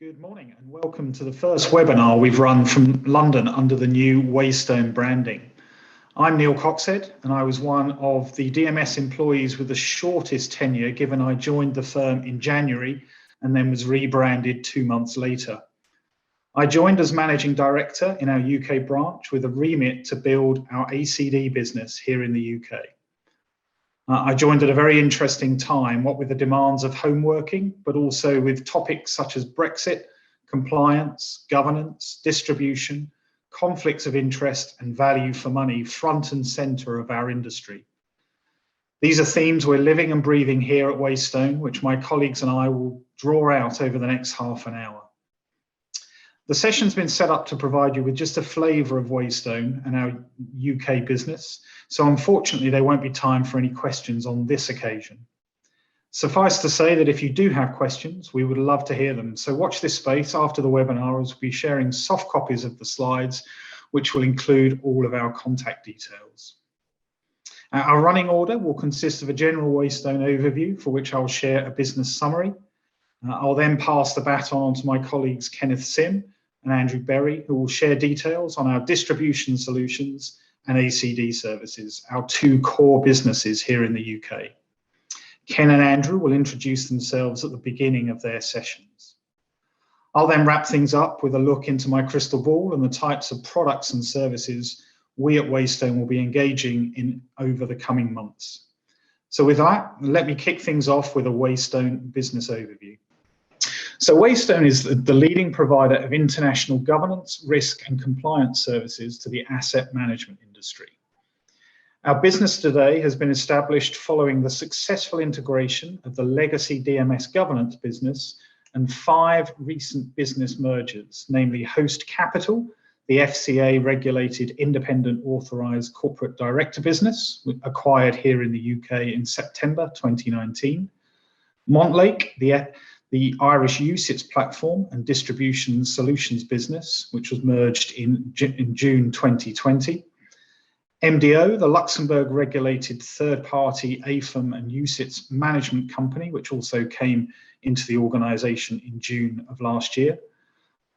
Good morning and welcome to the first webinar we've run from London under the new Waystone branding. I'm Neil Coxhead and I was one of the DMS employees with the shortest tenure, given I joined the firm in January and then was rebranded 2 months later. I joined as Managing Director in our UK branch with a remit to build our ACD business here in the UK. I joined at a very interesting time, what with the demands of home working, but also with topics such as Brexit, compliance, governance, distribution, conflicts of interest and value for money front and centre of our industry. These are themes we're living and breathing here at Waystone, which my colleagues and I will draw out over the next half an hour. The session's been set up to provide you with just a flavour of Waystone and our UK business, so unfortunately there won't be time for any questions on this occasion. Suffice to say that if you do have questions, we would love to hear them, so watch this space after the webinar as we'll be sharing soft copies of the slides, which will include all of our contact details. Our running order will consist of a general Waystone overview, for which I'll share a business summary. I'll then pass the baton on to my colleagues Kenneth Sim and Andrew Berry, who will share details on our distribution solutions and ACD services, our two core businesses here in the UK. Ken and Andrew will introduce themselves at the beginning of their sessions. I'll then wrap things up with a look into my crystal ball and the types of products and services we at Waystone will be engaging in over the coming months. So with that, let me kick things off with a Waystone business overview. So Waystone is the leading provider of international governance, risk and compliance services to the asset management industry. Our business today has been established following the successful integration of the legacy DMS governance business and 5 recent business mergers, namely Host Capital, the FCA regulated independent authorised corporate director business acquired here in the UK in September 2019, MontLake, the Irish UCITS platform and distribution solutions business, which was merged in June 2020. MDO, the Luxembourg regulated third-party AFM and UCITS management company, which also came into the organisation in June of last year.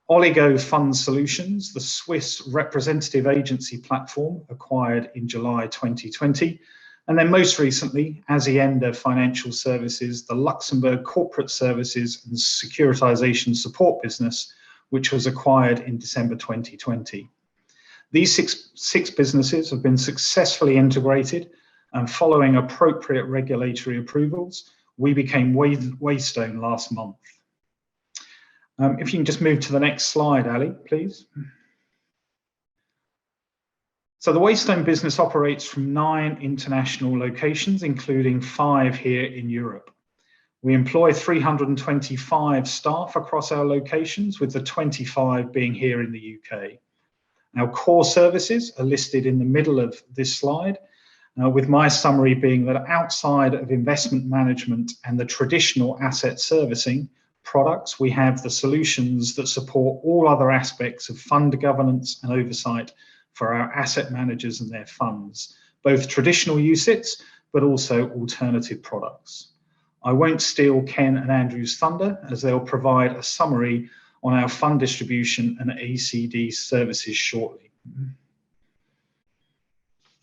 Oligo Fund Solutions, the Swiss representative agency platform acquired in July 2020. And then most recently, Azienda Financial Services, the Luxembourg corporate services and securitization support business, which was acquired in December 2020. These six businesses have been successfully integrated, and following appropriate regulatory approvals, we became Waystone last month. If you can just move to the next slide, Ali, please. So the Waystone business operates from 9 international locations, including 5 here in Europe. We employ 325 staff across our locations, with the 25 being here in the UK. Our core services are listed in the middle of this slide, with my summary being that outside of investment management and the traditional asset servicing products, we have the solutions that support all other aspects of fund governance and oversight for our asset managers and their funds, both traditional UCITS, but also alternative products. I won't steal Ken and Andrew's thunder, as they'll provide a summary on our fund distribution and ACD services shortly.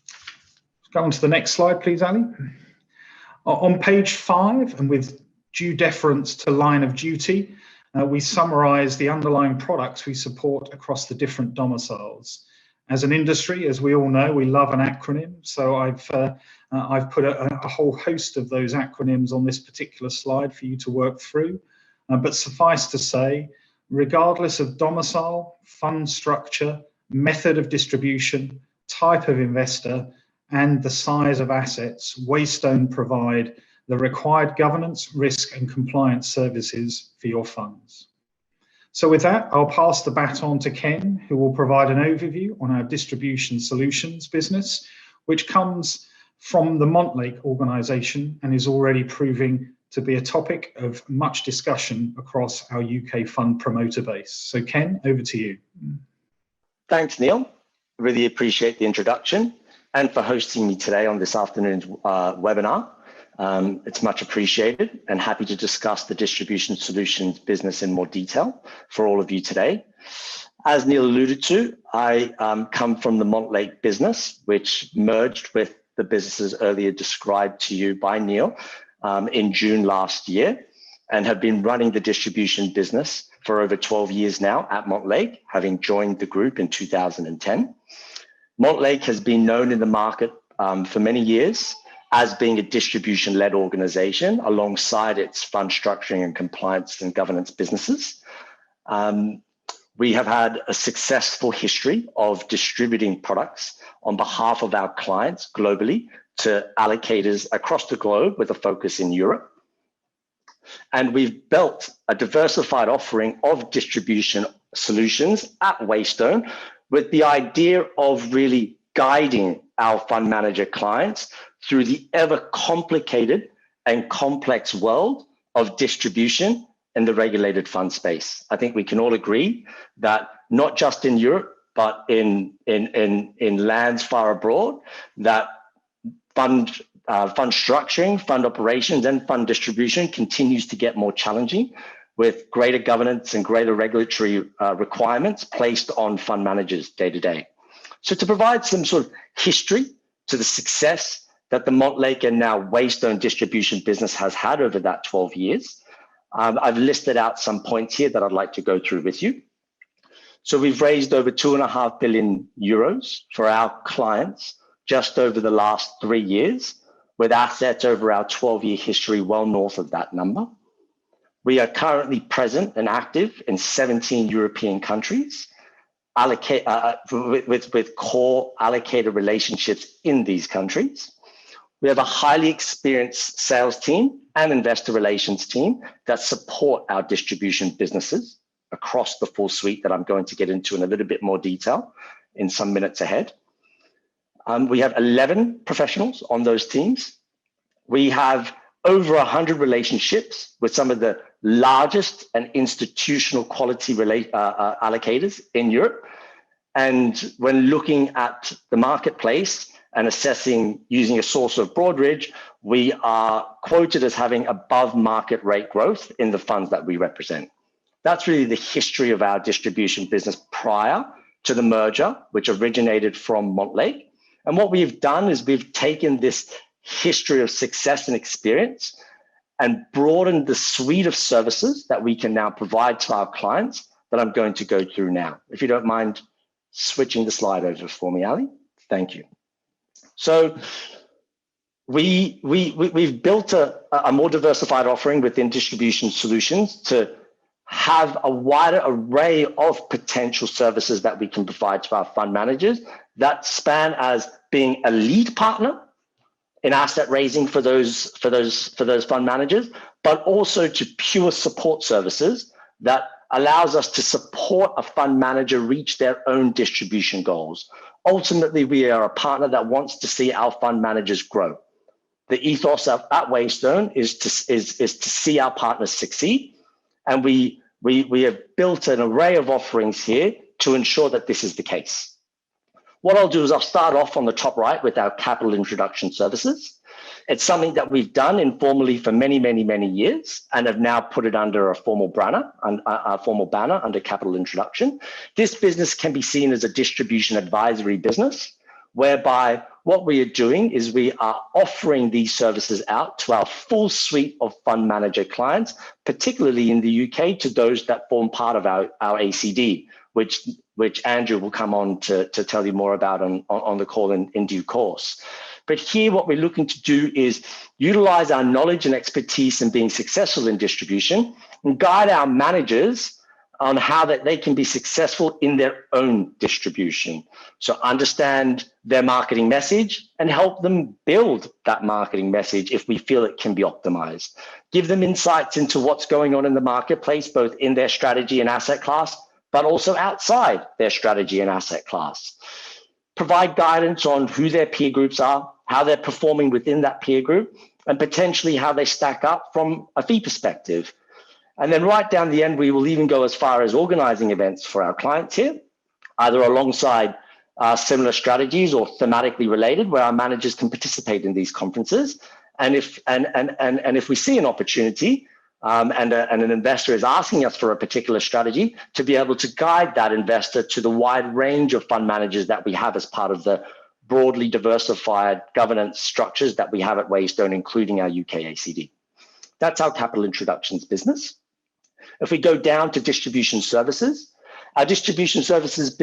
Let's go on to the next slide, please, Ali. On page 5, and with due deference to line of duty, we summarise the underlying products we support across the different domiciles. As an industry, as we all know, we love an acronym, so I've put a whole host of those acronyms on this particular slide for you to work through. But suffice to say, regardless of domicile, fund structure, method of distribution, type of investor, and the size of assets, Waystone provide the required governance, risk and compliance services for your funds. So with that, I'll pass the baton to Ken, who will provide an overview on our distribution solutions business, which comes from the MontLake organisation and is already proving to be a topic of much discussion across our UK fund promoter base. So Ken, over to you. Thanks, Neil. Really appreciate the introduction and for hosting me today on this afternoon's webinar. It's much appreciated, and happy to discuss the distribution solutions business in more detail for all of you today. As Neil alluded to, I come from the MontLake business, which merged with the businesses earlier described to you by Neil in June last year, and have been running the distribution business for over 12 years now at MontLake, having joined the group in 2010. MontLake has been known in the market for many years as being a distribution-led organization alongside its fund structuring and compliance and governance businesses. We have had a successful history of distributing products on behalf of our clients globally to allocators across the globe with a focus in Europe. And we've built a diversified offering of distribution solutions at Waystone with the idea of really guiding our fund manager clients through the ever complicated and complex world of distribution in the regulated fund space. I think we can all agree that not just in Europe, but in lands far abroad, that fund structuring, fund operations, and fund distribution continues to get more challenging, with greater governance and greater regulatory requirements placed on fund managers day to day. So to provide some sort of history to the success that the MontLake and now Waystone distribution business has had over that 12 years, I've listed out some points here that I'd like to go through with you. So we've raised over 2.5 billion euros for our clients just over the last 3 years, with assets over our 12-year history well north of that number. We are currently present and active in 17 European countries, with core allocator relationships in these countries. We have a highly experienced sales team and investor relations team that support our distribution businesses across the full suite that I'm going to get into in a little bit more detail in some minutes ahead. We have 11 professionals on those teams. We have over 100 relationships with some of the largest and institutional quality allocators in Europe. And when looking at the marketplace and assessing using a source of Broadridge, we are quoted as having above market rate growth in the funds that we represent. That's really the history of our distribution business prior to the merger, which originated from MontLake. And what we've done is we've taken this history of success and experience and broadened the suite of services that we can now provide to our clients that I'm going to go through now. If you don't mind switching the slide over for me, Ali. Thank you. So we've built a more diversified offering within distribution solutions to have a wider array of potential services that we can provide to our fund managers that span as being a lead partner in asset raising for those fund managers, but also to pure support services that allows us to support a fund manager reach their own distribution goals. Ultimately, we are a partner that wants to see our fund managers grow. The ethos at Waystone is to see our partners succeed, and we have built an array of offerings here to ensure that this is the case. What I'll do is I'll start off on the top right with our capital introduction services. It's something that we've done informally for many, many, many years and have now put it under a formal banner under capital introduction. This business can be seen as a distribution advisory business, whereby what we are doing is we are offering these services out to our full suite of fund manager clients, particularly in the UK, to those that form part of our ACD, which Andrew will come on to tell you more about on the call in due course. But here, what we're looking to do is utilize our knowledge and expertise in being successful in distribution and guide our managers on how that they can be successful in their own distribution. So understand their marketing message and help them build that marketing message if we feel it can be optimized. Give them insights into what's going on in the marketplace, both in their strategy and asset class, but also outside their strategy and asset class. Provide guidance on who their peer groups are, how they're performing within that peer group, and potentially how they stack up from a fee perspective. And then right down the end, we will even go as far as organizing events for our clients here, either alongside similar strategies or thematically related, where our managers can participate in these conferences And if we see an opportunity and an investor is asking us for a particular strategy, to be able to guide that investor to the wide range of fund managers that we have as part of the broadly diversified governance structures that we have at Waystone, including our UK ACD. That's our capital introductions business. If we go down to distribution services, our distribution services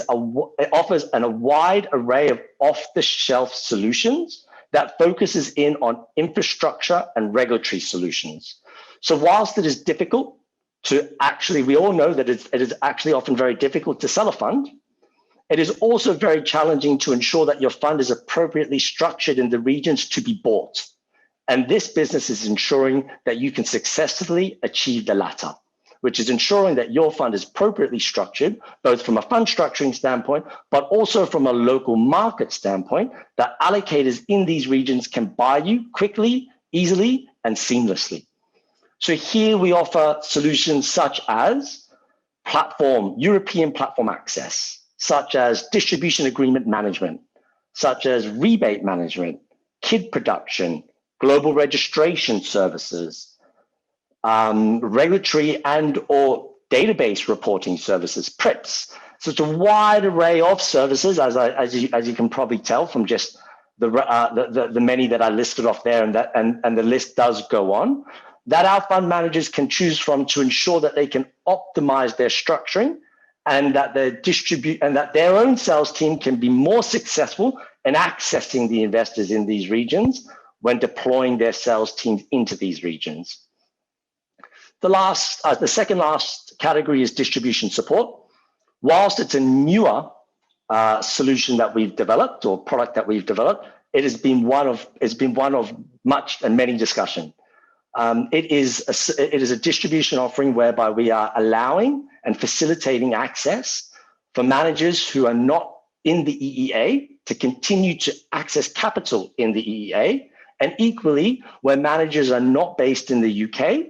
offers a wide array of off-the-shelf solutions that focuses in on infrastructure and regulatory solutions. So whilst it is difficult to actually, we all know that it is actually often very difficult to sell a fund, it is also very challenging to ensure that your fund is appropriately structured in the regions to be bought. And this business is ensuring that you can successfully achieve the latter, which is ensuring that your fund is appropriately structured, both from a fund structuring standpoint, but also from a local market standpoint, that allocators in these regions can buy you quickly, easily, and seamlessly. So here we offer solutions such as European platform access, such as distribution agreement management, such as rebate management, KID production, global registration services, regulatory and or database reporting services, PRIPS. So it's a wide array of services, as you can probably tell from just the many that I listed off there, and the list does go on, that our fund managers can choose from to ensure that they can optimize their structuring and that their own sales team can be more successful in accessing the investors in these regions when deploying their sales teams into these regions. The second last category is distribution support. Whilst it's a newer solution that we've developed or product that we've developed, it has been one of much and many discussion. It is a distribution offering whereby we are allowing and facilitating access for managers who are not in the EEA to continue to access capital in the EEA, and equally where managers are not based in the UK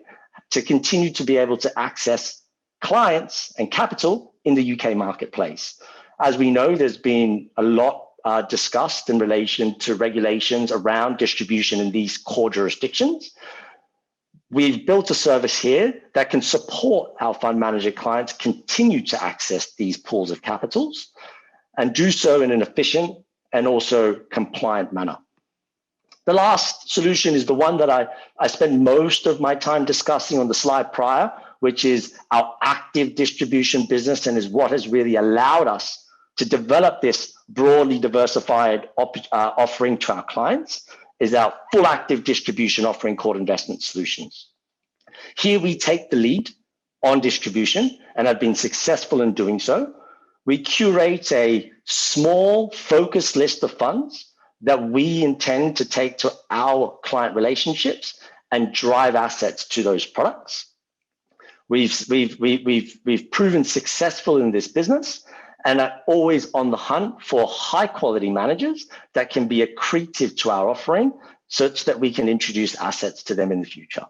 to continue to be able to access clients and capital in the UK marketplace. As we know, there's been a lot discussed in relation to regulations around distribution in these core jurisdictions. We've built a service here that can support our fund manager clients continue to access these pools of capitals and do so in an efficient and also compliant manner. The last solution is the one that I spent most of my time discussing on the slide prior, which is our active distribution business, and is what has really allowed us to develop this broadly diversified offering to our clients, is our full active distribution offering called Investment Solutions. Here we take the lead on distribution and have been successful in doing so. We curate a small focused list of funds that we intend to take to our client relationships and drive assets to those products. We've proven successful in this business and are always on the hunt for high quality managers that can be accretive to our offering such that we can introduce assets to them in the future.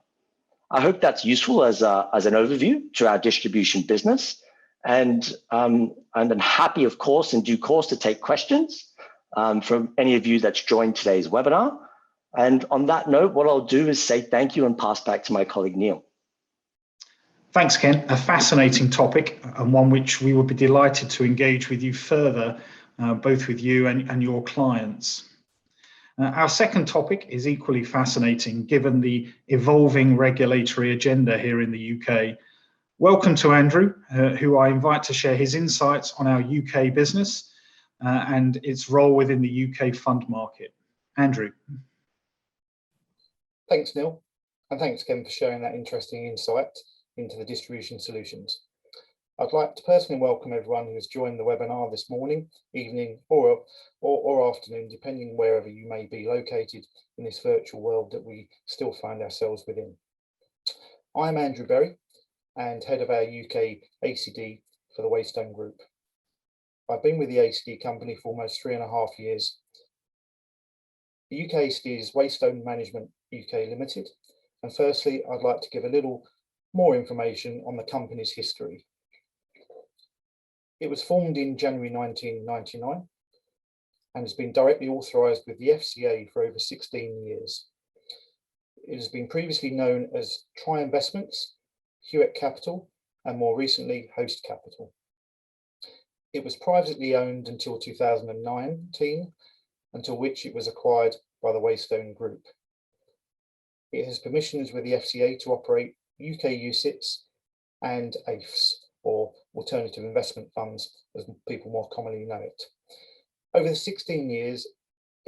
I hope that's useful as an overview to our distribution business. And I'm happy, of course, in due course to take questions from any of you that's joined today's webinar. And on that note, what I'll do is say thank you and pass back to my colleague, Neil. Thanks, Ken. A fascinating topic and one which we would be delighted to engage with you further, both with you and your clients. Our second topic is equally fascinating given the evolving regulatory agenda here in the UK. Welcome to Andrew, who I invite to share his insights on our UK business and its role within the UK fund market. Andrew. Thanks, Neil, and thanks, Ken, for sharing that interesting insight into the distribution solutions. I'd like to personally welcome everyone who has joined the webinar this morning, evening, or afternoon, depending wherever you may be located in this virtual world that we still find ourselves within. I'm Andrew Berry and head of our UK ACD for the Waystone Group. I've been with the ACD company for almost 3.5 years. The UK ACD is Waystone Management UK Limited, and firstly, I'd like to give a little more information on the company's history. It was formed in January 1999 and has been directly authorised with the FCA for over 16 years. It has been previously known as Tri Investments, Hewitt Capital, and more recently, Host Capital. It was privately owned until 2019, until which it was acquired by the Waystone Group. It has permissions with the FCA to operate UK UCITS and AIFs, or Alternative Investment Funds, as people more commonly know it. Over the 16 years,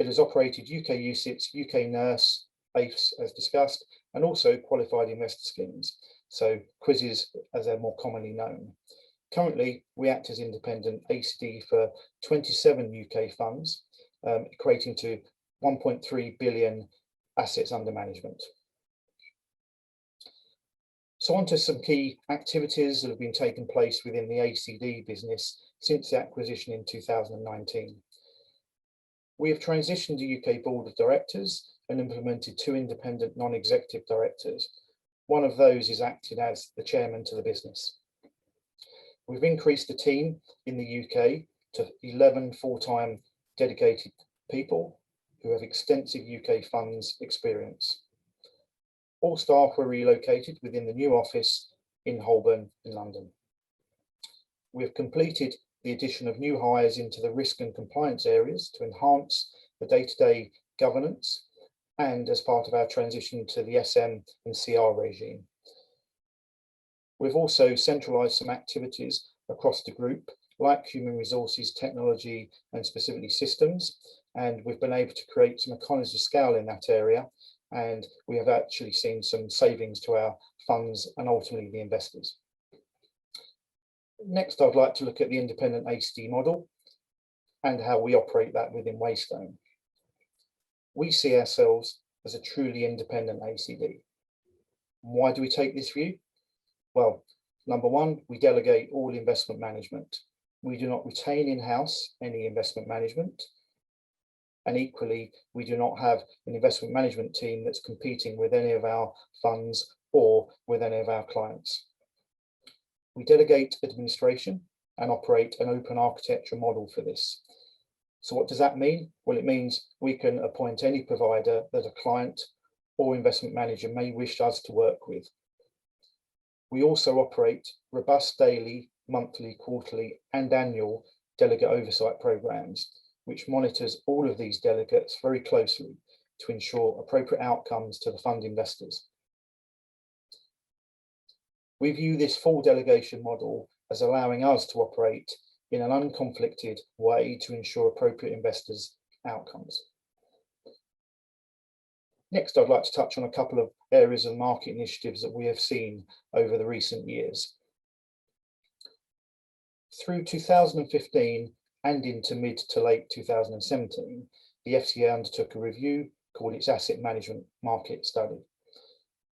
it has operated UK UCITS, UK NURSE, AIFs as discussed, and also qualified investor schemes, so quizzes as they're more commonly known. Currently, we act as independent ACD for 27 UK funds, equating to 1.3 billion assets under management. So on to some key activities that have been taking place within the ACD business since the acquisition in 2019. We have transitioned the UK Board of Directors and implemented 2 independent non-executive directors. One of those is acting as the chairman to the business. We've increased the team in the UK to 11 full-time dedicated people who have extensive UK funds experience. All staff were relocated within the new office in Holborn in London. We have completed the addition of new hires into the risk and compliance areas to enhance the day-to-day governance and as part of our transition to the SM and CR regime. We've also centralised some activities across the group, like human resources, technology, and specifically systems, and we've been able to create some economies of scale in that area, and we have actually seen some savings to our funds and ultimately the investors. Next, I'd like to look at the independent ACD model and how we operate that within Waystone. We see ourselves as a truly independent ACD. Why do we take this view? Well, number one, we delegate all investment management. We do not retain in-house any investment management. And equally, we do not have an investment management team that's competing with any of our funds or with any of our clients. We delegate administration and operate an open architecture model for this. So what does that mean? Well, it means we can appoint any provider that a client or investment manager may wish us to work with. We also operate robust daily, monthly, quarterly, and annual delegate oversight programs, which monitors all of these delegates very closely to ensure appropriate outcomes to the fund investors. We view this full delegation model as allowing us to operate in an unconflicted way to ensure appropriate investors' outcomes. Next, I'd like to touch on a couple of areas of market initiatives that we have seen over the recent years. Through 2015 and into mid to late 2017, the FCA undertook a review called its Asset Management Market Study,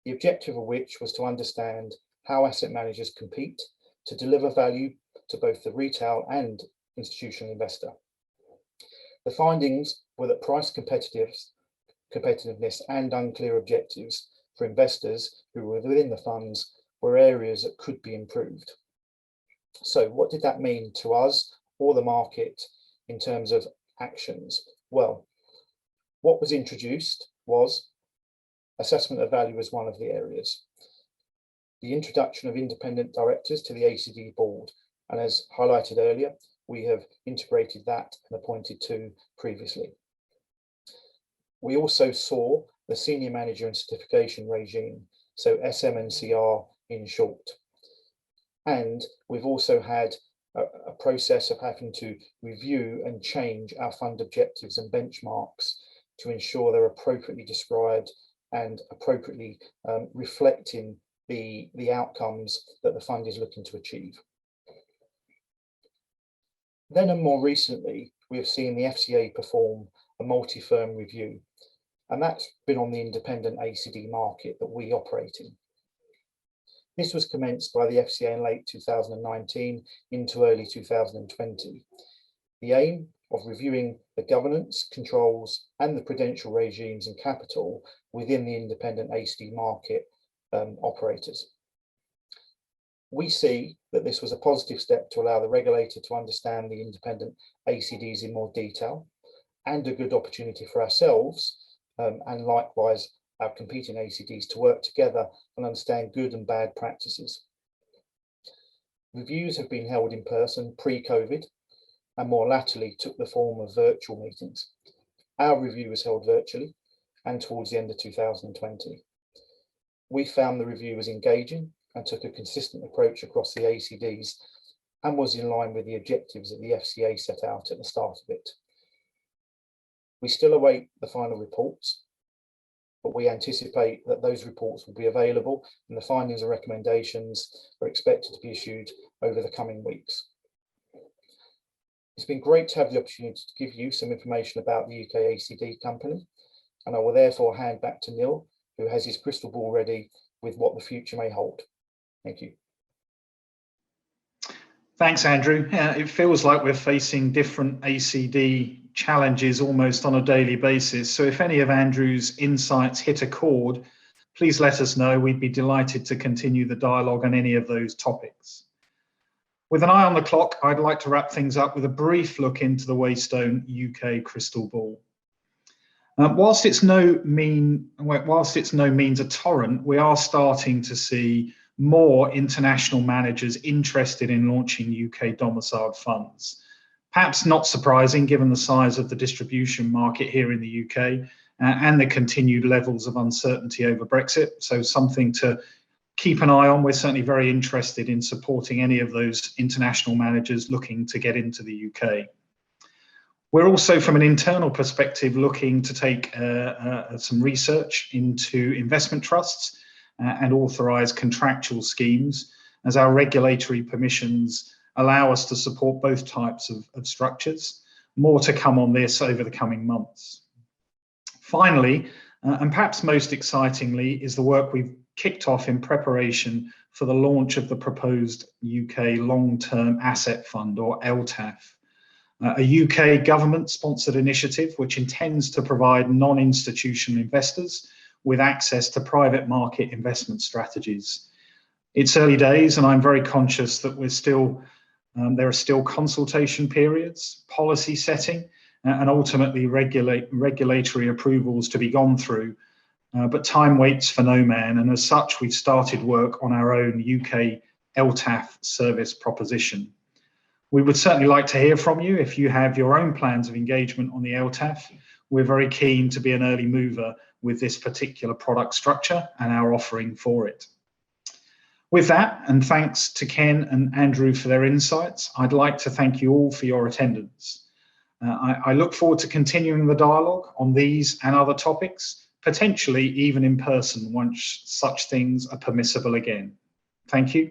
the objective of which was to understand how asset managers compete to deliver value to both the retail and institutional investor. The findings were that price competitiveness and unclear objectives for investors who were within the funds were areas that could be improved. So what did that mean to us or the market in terms of actions? Well, what was introduced was assessment of value as one of the areas. The introduction of independent directors to the ACD board, and as highlighted earlier, we have integrated that and appointed 2 previously. We also saw the senior manager and certification regime, so SM and CR in short. And we've also had a process of having to review and change our fund objectives and benchmarks to ensure they're appropriately described and appropriately reflecting the outcomes that the fund is looking to achieve. Then and more recently, we have seen the FCA perform a multi-firm review, and that's been on the independent ACD market that we operate in. This was commenced by the FCA in late 2019 into early 2020. The aim of reviewing the governance, controls, and the prudential regimes and capital within the independent ACD market operators. We see that this was a positive step to allow the regulator to understand the independent ACDs in more detail and a good opportunity for ourselves and likewise our competing ACDs to work together and understand good and bad practices. Reviews have been held in person pre-COVID and more latterly took the form of virtual meetings. Our review was held virtually and towards the end of 2020. We found the review was engaging and took a consistent approach across the ACDs and was in line with the objectives that the FCA set out at the start of it. We still await the final reports, but we anticipate that those reports will be available and the findings and recommendations are expected to be issued over the coming weeks. It's been great to have the opportunity to give you some information about the UK ACD company, and I will therefore hand back to Neil, who has his crystal ball ready with what the future may hold. Thank you. Thanks, Andrew. It feels like we're facing different ACD challenges almost on a daily basis. So if any of Andrew's insights hit a chord, please let us know. We'd be delighted to continue the dialogue on any of those topics. With an eye on the clock, I'd like to wrap things up with a brief look into the Waystone UK crystal ball. Whilst it's no means a torrent, we are starting to see more international managers interested in launching UK domiciled funds. Perhaps not surprising given the size of the distribution market here in the UK and the continued levels of uncertainty over Brexit. So something to keep an eye on. We're certainly very interested in supporting any of those international managers looking to get into the UK. We're also, from an internal perspective, looking to take some research into investment trusts and authorised contractual schemes, as our regulatory permissions allow us to support both types of structures. More to come on this over the coming months. Finally, and perhaps most excitingly, is the work we've kicked off in preparation for the launch of the proposed UK Long-Term Asset Fund, or LTAF, a UK government-sponsored initiative which intends to provide non-institutional investors with access to private market investment strategies. It's early days, and I'm very conscious that there are still consultation periods, policy setting, and ultimately regulatory approvals to be gone through. But time waits for no man, and as such, we've started work on our own UK LTAF service proposition. We would certainly like to hear from you if you have your own plans of engagement on the LTAF. We're very keen to be an early mover with this particular product structure and our offering for it. With that, and thanks to Ken and Andrew for their insights, I'd like to thank you all for your attendance. I look forward to continuing the dialogue on these and other topics, potentially even in person once such things are permissible again. Thank you.